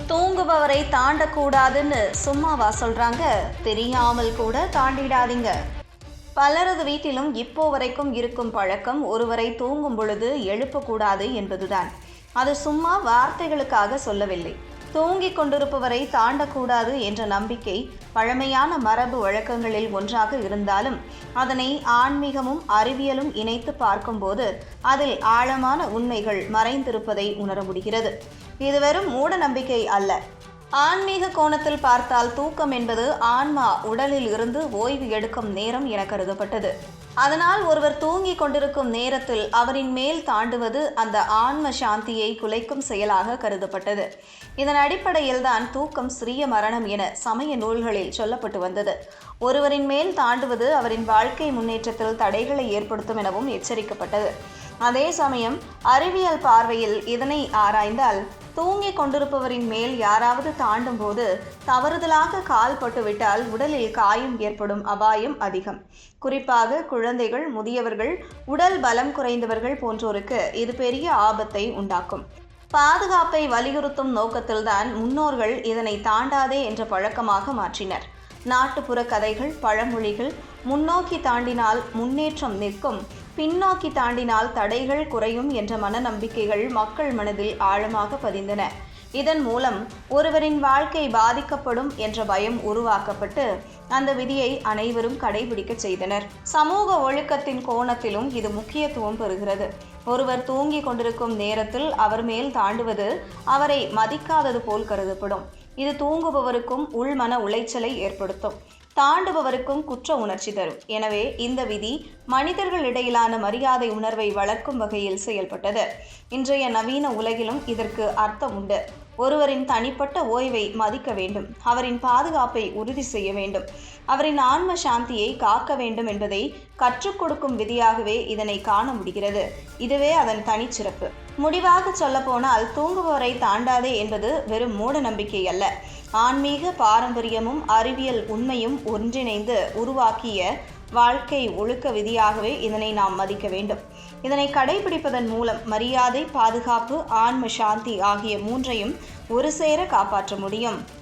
தூங்குபவரை தாண்டக்கூடாதுன்னு சும்மாவா சொல்றாங்க? தெரியாமல் கூட தாண்டிடாதீங்க. பலரது வீட்டிலும் இப்போ வரைக்கும் இருக்கும் பழக்கம் ஒருவரை தூங்கும் பொழுது எழுப்பக்கூடாது என்பதுதான். அது சும்மா வார்த்தைகளுக்காக சொல்லவில்லை. தூங்கிக் கொண்டிருப்பவரை தாண்டக்கூடாது என்ற நம்பிக்கை பழமையான மரபு வழக்கங்களில் ஒன்றாக இருந்தாலும் அதனை ஆன்மீகமும் அறிவியலும் இணைத்து பார்க்கும்போது அதில் ஆழமான உண்மைகள் மறைந்திருப்பதை உணர முடிகிறது. இது வெறும் மூட நம்பிக்கை அல்ல. ஆன்மீக கோணத்தில் பார்த்தால் தூக்கம் என்பது ஆன்மா உடலில் இருந்து ஓய்வு எடுக்கும் நேரம் என கருதப்பட்டது. அதனால் ஒருவர் தூங்கிக் கொண்டிருக்கும் நேரத்தில் அவரின் மேல் தாண்டுவது அந்த ஆன்ம சாந்தியை குலைக்கும் செயலாக கருதப்பட்டது. இதன் அடிப்படையில்தான் தூக்கம் சிறிய மரணம் என சமய நூல்களில் சொல்லப்பட்டு வந்தது. ஒருவரின் மேல் தாண்டுவது அவரின் வாழ்க்கை முன்னேற்றத்தில் தடைகளை ஏற்படுத்தும் எனவும் எச்சரிக்கப்பட்டது. அதே சமயம் அறிவியல் பார்வையில் இதனை ஆராய்ந்தால் தூங்கிக் கொண்டிருப்பவரின் மேல் யாராவது தாண்டும் போது தவறுதலாக கால் பட்டுவிட்டால் உடலில் காயம் ஏற்படும் அபாயம் அதிகம். குறிப்பாக குழந்தைகள், முதியவர்கள், உடல் பலம் குறைந்தவர்கள் போன்றோருக்கு இது பெரிய ஆபத்தை உண்டாக்கும். பாதுகாப்பை வலியுறுத்தும் நோக்கத்தில்தான் முன்னோர்கள் இதனை தாண்டாதே என்ற பழக்கமாக மாற்றினர். நாட்டுப்புற கதைகள், பழமொழிகள் முன்னோக்கி தாண்டினால் முன்னேற்றம் நிற்கும், பின்னோக்கி தாண்டினால் தடைகள் குறையும் என்ற மனநம்பிக்கைகள் மக்கள் மனதில் ஆழமாக பதிந்தன. இதன் மூலம் ஒருவரின் வாழ்க்கை பாதிக்கப்படும் என்ற பயம் உருவாக்கப்பட்டு அந்த விதியை அனைவரும் கடைபிடிக்க செய்தனர். சமூக ஒழுக்கத்தின் கோணத்திலும் இது முக்கியத்துவம் பெறுகிறது. ஒருவர் தூங்கிக் கொண்டிருக்கும் நேரத்தில் அவர் மேல் தாண்டுவது அவரை மதிக்காதது போல் கருதப்படும். இது தூங்குபவருக்கும் உள்மன உளைச்சலை ஏற்படுத்தும், தாண்டுபவருக்கும் குற்ற உணர்ச்சி தரும். எனவே இந்த விதி மனிதர்களிடையிலான மரியாதை உணர்வை வளர்க்கும் வகையில் செயல்பட்டது. இன்றைய நவீன உலகிலும் இதற்கு அர்த்தம் உண்டு. ஒருவரின் தனிப்பட்ட ஓய்வை மதிக்க வேண்டும், அவரின் பாதுகாப்பை உறுதி செய்ய வேண்டும், அவரின் ஆன்ம சாந்தியை காக்க வேண்டும் என்பதை கற்றுக் கொடுக்கும் விதியாகவே இதனை காண முடிகிறது. இதுவே அதன் தனிச்சிறப்பு. முடிவாக சொல்லப்போனால் தூங்குபவரை தாண்டாதே என்பது வெறும் மூட நம்பிக்கை அல்ல. ஆன்மீக பாரம்பரியமும் அறிவியல் உண்மையும் ஒன்றிணைந்து உருவாக்கிய வாழ்க்கை ஒழுக்க விதியாகவே இதனை நாம் மதிக்க வேண்டும். இதனை கடைபிடிப்பதன் மூலம் மரியாதை, பாதுகாப்பு, ஆன்ம சாந்தி ஆகிய மூன்றையும் ஒரு சேர காப்பாற்ற முடியும்.